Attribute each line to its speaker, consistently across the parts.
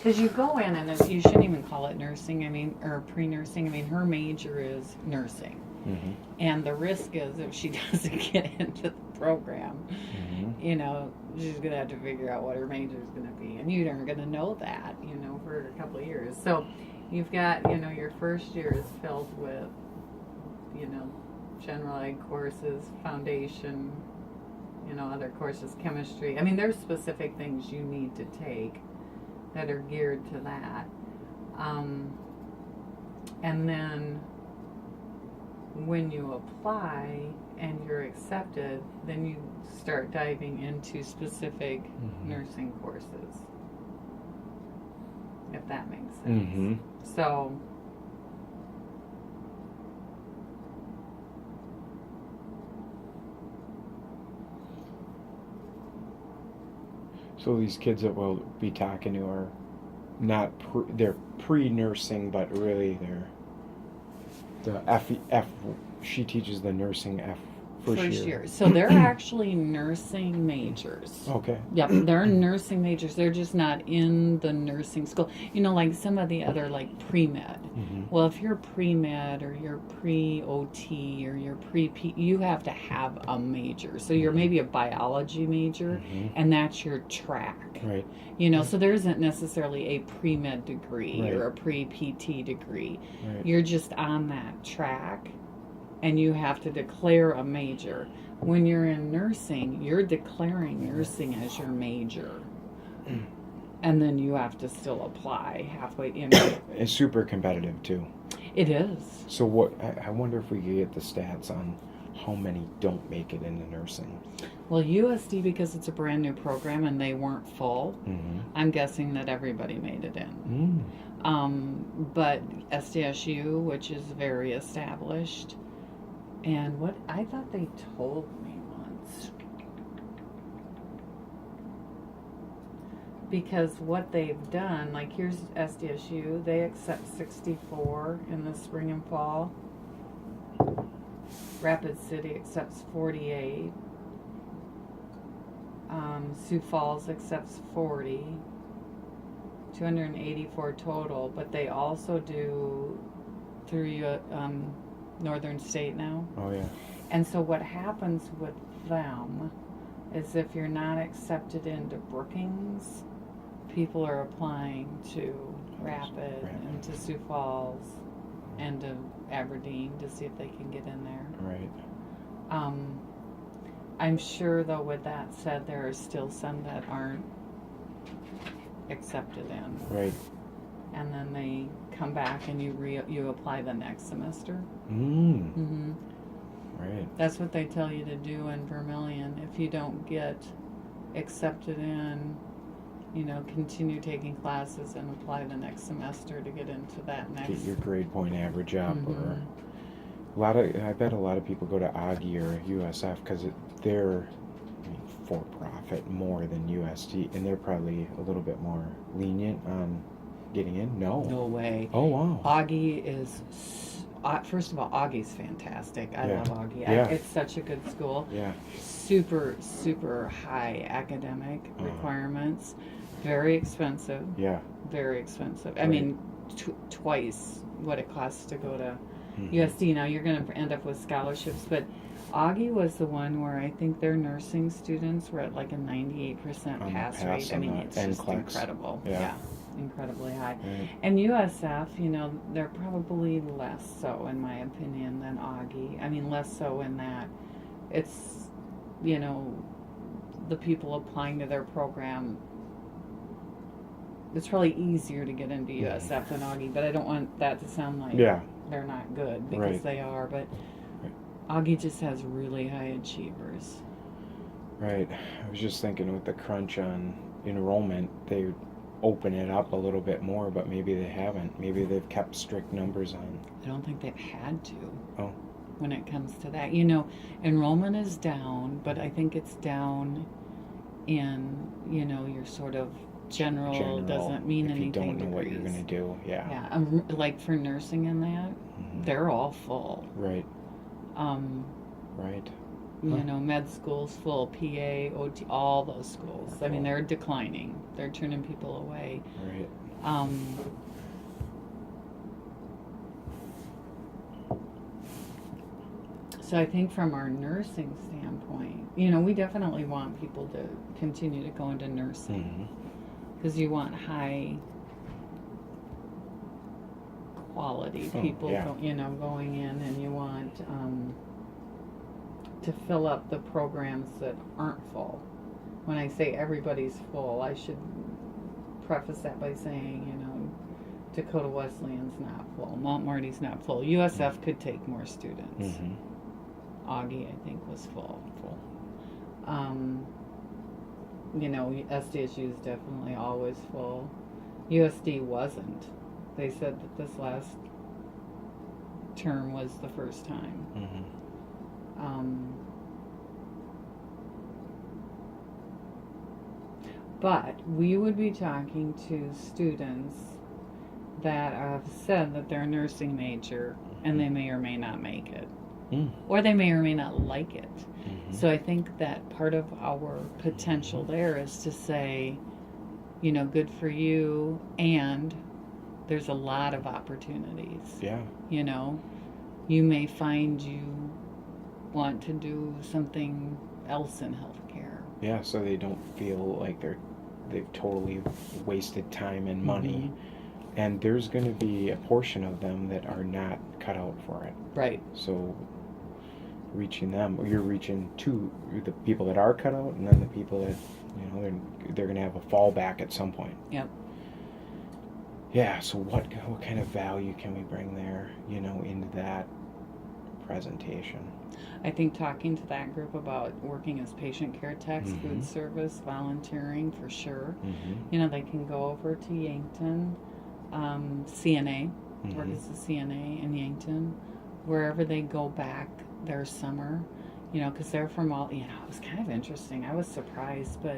Speaker 1: Because you go in and you shouldn't even call it nursing, or pre-nursing. Her major is nursing.
Speaker 2: Mm-hmm.
Speaker 1: And the risk is if she doesn't get into the program, she's going to have to figure out what her major is going to be. And you aren't going to know that, for a couple of years. So you've got, your first year is filled with, general ed courses, foundation, other courses, chemistry. There's specific things you need to take that are geared to that. And then when you apply and you're accepted, then you start diving into specific nursing courses, if that makes sense.
Speaker 2: Mm-hmm. So these kids that we'll be talking to are not they're pre-nursing, but really they're the F. She teaches the nursing first year.
Speaker 1: So they're actually nursing majors.
Speaker 2: Okay.
Speaker 1: Yep, they're nursing majors. They're just not in the nursing school. Like some of the other pre-med.
Speaker 2: Mm-hmm.
Speaker 1: Well, if you're pre-med or you're pre-OT or you're pre-P, you have to have a major. So you're maybe a biology major, and that's your track.
Speaker 2: Right.
Speaker 1: So there isn't necessarily a pre-med degree or a pre-PT degree.
Speaker 2: Right.
Speaker 1: You're just on that track, and you have to declare a major. When you're in nursing, you're declaring nursing as your major. And then you have to still apply halfway in.
Speaker 2: It's super competitive too.
Speaker 1: It is.
Speaker 2: So what? I wonder if we could get the stats on how many don't make it into nursing.
Speaker 1: Well, USD, because it's a brand new program and they weren't full, I'm guessing that everybody made it in. But SDSU, which is very established, and what I thought they told me once, because what they've done, here's SDSU, they accept 64 in the spring and fall. Rapid City accepts 48. Sioux Falls accepts 40. 284 total, but they also do through Northern State now.
Speaker 2: Oh yeah.
Speaker 1: And so what happens with them is if you're not accepted into Brookings, people are applying to Rapid and to Sioux Falls and to Aberdeen to see if they can get in there.
Speaker 2: Right.
Speaker 1: I'm sure, though, with that said, there are still some that aren't accepted in.
Speaker 2: Right.
Speaker 1: And then they come back and you apply the next semester.
Speaker 2: Right.
Speaker 1: That's what they tell you to do in Vermilion. If you don't get accepted in, continue taking classes and apply the next semester to get into that next.
Speaker 2: Get your grade point average up, or I bet a lot of people go to Augie or USF because they're for profit more than USD, and they're probably a little bit more lenient on getting in. No
Speaker 1: way.
Speaker 2: Oh wow.
Speaker 1: Augie is first of all, Augie's fantastic. I love Augie.
Speaker 2: Yeah.
Speaker 1: It's such a good school.
Speaker 2: Yeah.
Speaker 1: Super high academic requirements. Very expensive.
Speaker 2: Yeah.
Speaker 1: Very expensive.
Speaker 2: Right.
Speaker 1: Twice what it costs to go to USD. Now you're going to end up with scholarships, but Augie was the one where I think their nursing students were at a 98% pass rate. It's just incredible. Yeah. Incredibly high.
Speaker 2: Right.
Speaker 1: And USF, they're probably less so, in my opinion, than Augie. Less so in that it's, the people applying to their program, it's probably easier to get into USF than Augie, but I don't want that to sound like they're not good, because they are, but Augie just has really high achievers.
Speaker 2: Right. I was just thinking with the crunch on enrollment, they open it up a little bit more, but maybe they haven't. Maybe they've kept strict numbers on.
Speaker 1: I don't think they've had to.
Speaker 2: Oh.
Speaker 1: When it comes to that. Enrollment is down, but I think it's down in, your sort of general doesn't mean
Speaker 2: if
Speaker 1: anything.
Speaker 2: You don't know
Speaker 1: degrees.
Speaker 2: what you're going to do. Yeah.
Speaker 1: Yeah. Like for nursing and that, they're all full.
Speaker 2: Right. Right.
Speaker 1: You know, med schools full, PA, OT, all those schools. I mean, they're declining. They're turning people away.
Speaker 2: Right.
Speaker 1: So I think from our nursing standpoint, you know, we definitely want people to continue to go into nursing because you want high quality people, you know, going in, and you want to fill up the programs that aren't full. When I say everybody's full, I should preface that by saying, you know, Dakota Wesleyan's not full, Mount Marty's not full. USF could take more students. Augie, I think, was full. You know, SDSU is definitely always full. USD wasn't. They said that this last term was the first time. But we would be talking to students that have said that they're a nursing major and they may or may not make it. Or they may or may not like it. So I think that part of our potential there is to say, you know, good for you, and there's a lot of opportunities. Yeah. You know, you may find you want to do something else in healthcare.
Speaker 2: Yeah, so they don't feel like they've totally wasted time and money. And there's going to be a portion of them that are not cut out for it.
Speaker 1: Right.
Speaker 2: So reaching them, or you're reaching to the people that are cut out, and then the people that, you know, they're going to have a fallback at some point.
Speaker 1: Yep.
Speaker 2: Yeah, so what kind of value can we bring there, you know, into that presentation?
Speaker 1: I think talking to that group about working as patient care techs, food service, volunteering for sure. You know, they can go over to Yankton, CNA, work as a CNA in Yankton, wherever they go back their summer, you know, because they're from all, you know, it was kind of interesting. I was surprised, but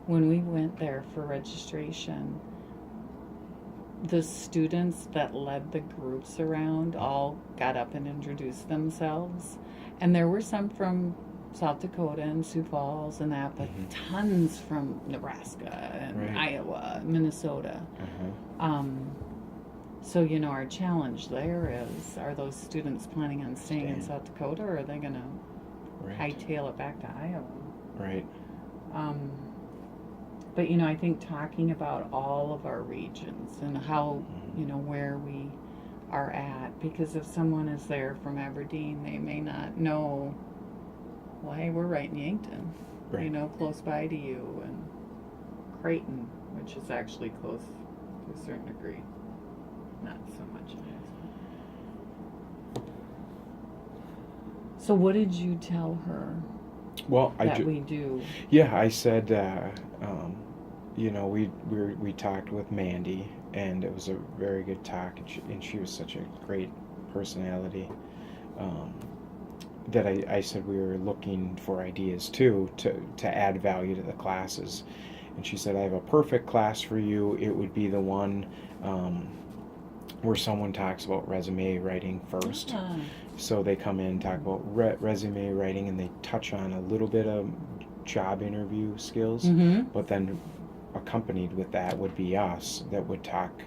Speaker 1: when we went there for registration, the students that led the groups around all got up and introduced themselves. And there were some from South Dakota and Sioux Falls and that, but tons from Nebraska and Iowa, Minnesota. So, you know, our challenge there is, are those students planning on staying in South Dakota, or are they going to hightail it back to Iowa? Right. But, you know, I think talking about all of our regions and how, you know, where we are at, because if someone is there from Aberdeen, they may not know, well, hey, we're right in Yankton, you know, close by to you, and Creighton, which is actually close to a certain degree. Not so much. So what did you tell her?
Speaker 2: Well,
Speaker 1: we do?
Speaker 2: Yeah, I said, you know, we talked with Mandy, and it was a very good talk, and she was such a great personality. That I said we were looking for ideas too to add value to the classes, and she said, I have a perfect class for you. It would be the one where someone talks about resume writing first. So they come in and talk about resume writing, and they touch on a little bit of job interview skills, but then accompanied with that would be us that would talk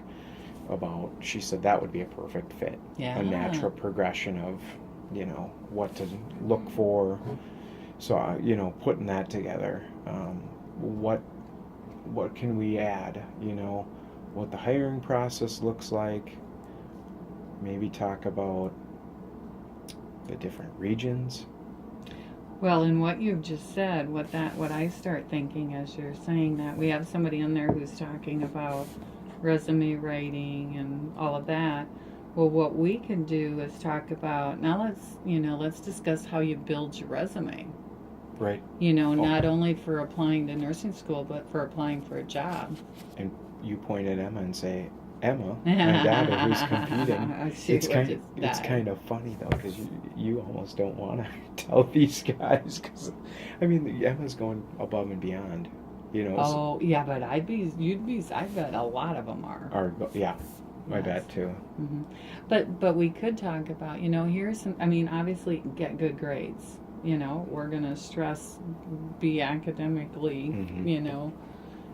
Speaker 2: about, she said that would be a perfect fit. A natural progression of, you know, what to look for. So, you know, putting that together, what can we add, you know, what the hiring process looks like, maybe talk about the different regions.
Speaker 1: Well, and what you've just said, what I start thinking as you're saying that, we have somebody in there who's talking about resume writing and all of that. Well, what we can do is talk about, now let's discuss how you build your resume.
Speaker 2: Right.
Speaker 1: You know, not only for applying to nursing school, but for applying for a job.
Speaker 2: And you point at Emma and say, Emma, my daughter who's competing. It's kind of funny though, because you almost don't want to tell these guys, because I mean Emma's going above and beyond, you know.
Speaker 1: Oh yeah, but I bet a lot of them are.
Speaker 2: Yeah, I bet too.
Speaker 1: But we could talk about, you know, here's some. I mean, obviously get good grades. you know, we're going to stress be academically,
Speaker 2: Mhm.
Speaker 1: you know,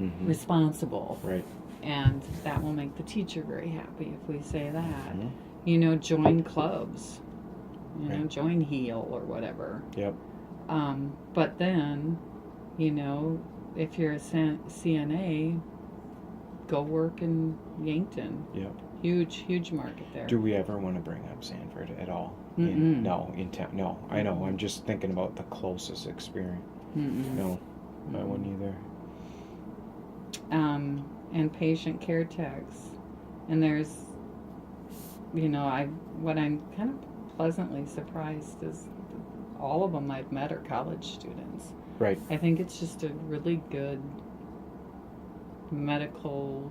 Speaker 2: Mhm.
Speaker 1: responsible.
Speaker 2: Right.
Speaker 1: And that will make the teacher very happy if we say that.
Speaker 2: Mhm.
Speaker 1: You know, join clubs, you know,
Speaker 2: Right.
Speaker 1: join HEAL or whatever.
Speaker 2: Yep.
Speaker 1: But then, you know, if you're a CNA, go work in Yankton.
Speaker 2: Yep.
Speaker 1: Huge market there.
Speaker 2: Do we ever want to bring up Sanford at all?
Speaker 1: Mm-mm.
Speaker 2: No, in town. No, I know. I'm just thinking about the closest experience.
Speaker 1: Mm-mm.
Speaker 2: No, I wouldn't either.
Speaker 1: And patient care techs, and there's, you know, what I'm kind of pleasantly surprised is all of them I've met are college students.
Speaker 2: Right.
Speaker 1: I think it's just a really good medical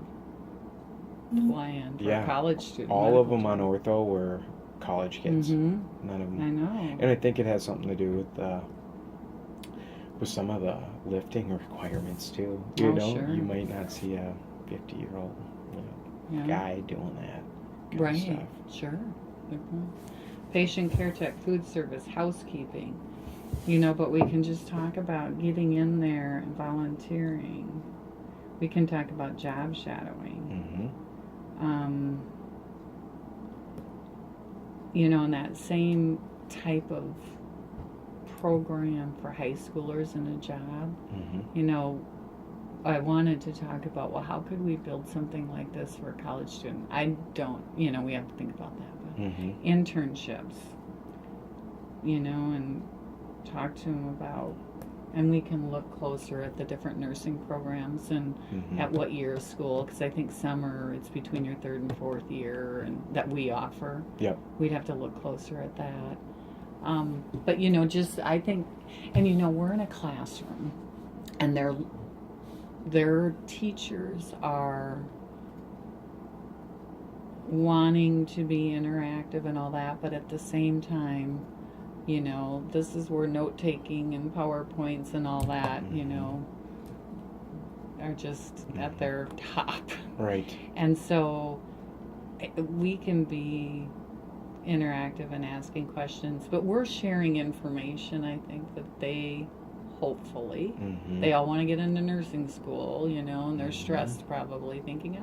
Speaker 1: plan for college students.
Speaker 2: All of them on ortho were college kids.
Speaker 1: Mm-hmm.
Speaker 2: None of them.
Speaker 1: I know.
Speaker 2: And I think it has something to do with some of the lifting requirements too. You know,
Speaker 1: sure.
Speaker 2: you might not see a 50-year-old guy doing that kind
Speaker 1: right.
Speaker 2: of stuff.
Speaker 1: Sure. Mm-hmm. Patient care tech, food service, housekeeping. You know, but we can just talk about getting in there and volunteering. We can talk about job shadowing.
Speaker 2: Mm-hmm.
Speaker 1: You know, and that same type of program for high schoolers in a job.
Speaker 2: Mm-hmm.
Speaker 1: You know, I wanted to talk about, well, how could we build something like this for a college student? I don't, you know, we have to think about that. But internships, you know, and talk to them about, and we can look closer at the different nursing programs and at what year of school, because I think summer it's between your third and fourth year, and that we offer.
Speaker 2: Yep.
Speaker 1: We'd have to look closer at that. But you know, just I think, and you know, we're in a classroom, and their teachers are wanting to be interactive and all that, but at the same time, you know, this is where note-taking and PowerPoints and all that, you know, are just at their top.
Speaker 2: Right.
Speaker 1: And so we can be interactive and asking questions, but we're sharing information, I think, that they, hopefully, they all want to get into nursing school, you know, and they're stressed probably thinking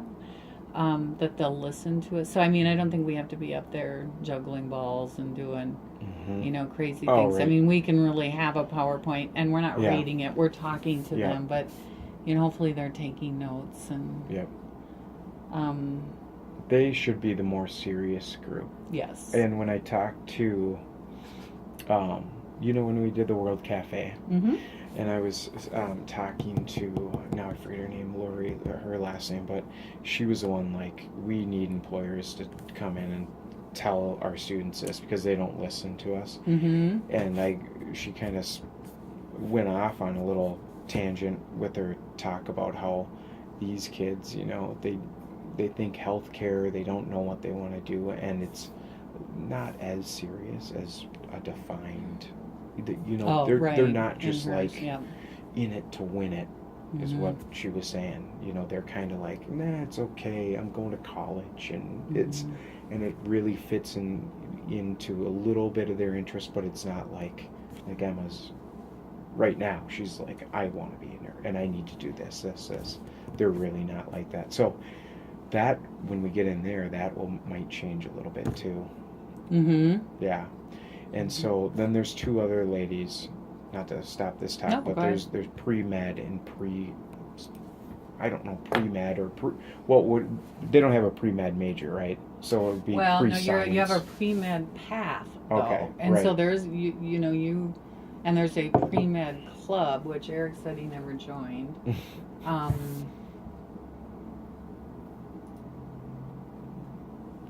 Speaker 1: that they'll listen to it. So, I mean, I don't think we have to be up there juggling balls and doing, you know, crazy things.
Speaker 2: Right.
Speaker 1: I mean, we can really have a PowerPoint, and we're not reading it. We're talking to them, but, you know, hopefully they're taking notes. And
Speaker 2: they should be the more serious group.
Speaker 1: Yes.
Speaker 2: And when I talked to, you know, when we did the World Cafe, and I was talking to, now I forget her name, Lori, her last name, but she was the one, like, we need employers to come in and tell our students this because they don't listen to us. And she kind of went off on a little tangent with her talk about how these kids, you know, they think healthcare, they don't know what they want to do, and it's not as serious as a defined, you know, they're not just like in it to win it, is what she was saying. You know, they're kind of like, nah, it's okay, I'm going to college, and and it really fits into a little bit of their interest, but it's not like Emma's right now. She's like, I want to be in there, and I need to do this. They're really not like that. So that, when we get in there, that might change a little bit too. Yeah. And so then there's two other ladies, not to stop this talk, but there's pre-med and pre-med or they don't have a pre-med major, right? So it would be pre-science.
Speaker 1: No, you have a pre-med path, though.
Speaker 2: Okay,
Speaker 1: and
Speaker 2: right.
Speaker 1: so there's and there's a pre-med club, which Eric said he never joined.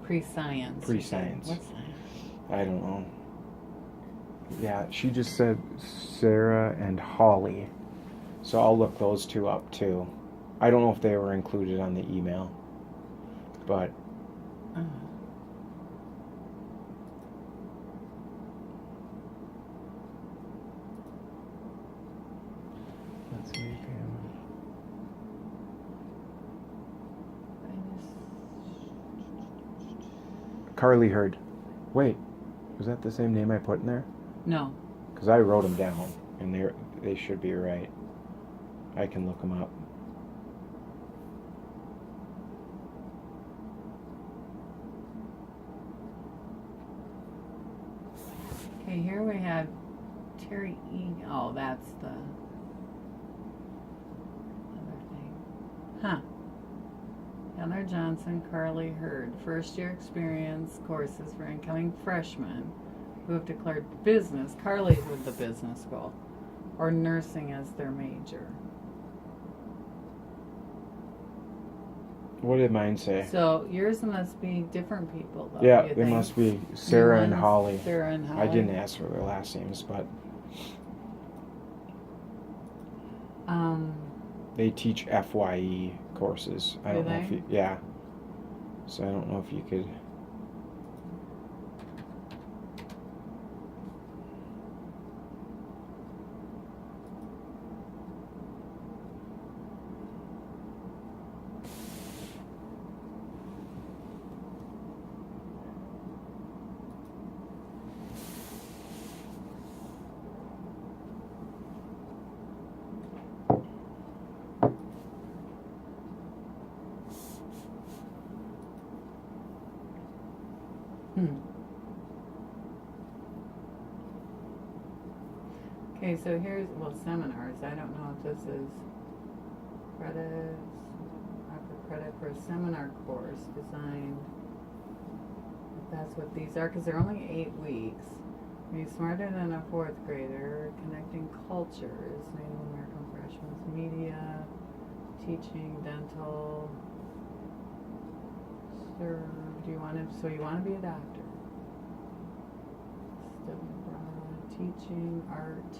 Speaker 1: Pre-science.
Speaker 2: Pre-science.
Speaker 1: What's that?
Speaker 2: I don't know. Yeah, she just said Sarah and Holly. So I'll look those two up too. I don't know if they were included on the email, but let's see. Carly Hurd. Wait, was that the same name I put in there?
Speaker 1: No.
Speaker 2: Because I wrote them down, and they should be right. I can look them up.
Speaker 1: Okay, here we had Terry E. Oh, that's the other thing. Huh. Heather Johnson, Carly Hurd. First year experience courses for incoming freshmen who have declared business. Carly's with the business school. Or nursing as their major.
Speaker 2: What did mine say?
Speaker 1: So yours must be different people, though.
Speaker 2: Yeah,
Speaker 1: you
Speaker 2: they
Speaker 1: think?
Speaker 2: must be Sarah and
Speaker 1: Mine's
Speaker 2: Holly.
Speaker 1: Sarah and Holly.
Speaker 2: I didn't ask for their last names, but they teach FYE courses. I don't know if you, yeah. So I don't know if you could.
Speaker 1: Okay, so here's, seminars. I don't know if this is credits, offer credit for a seminar course designed, if that's what these are, because they're only 8 weeks. Be smarter than a 4th grader, connecting cultures, Native American freshmen, media, teaching, dental, do you want to, so you want to be a doctor. Study abroad, teaching, art,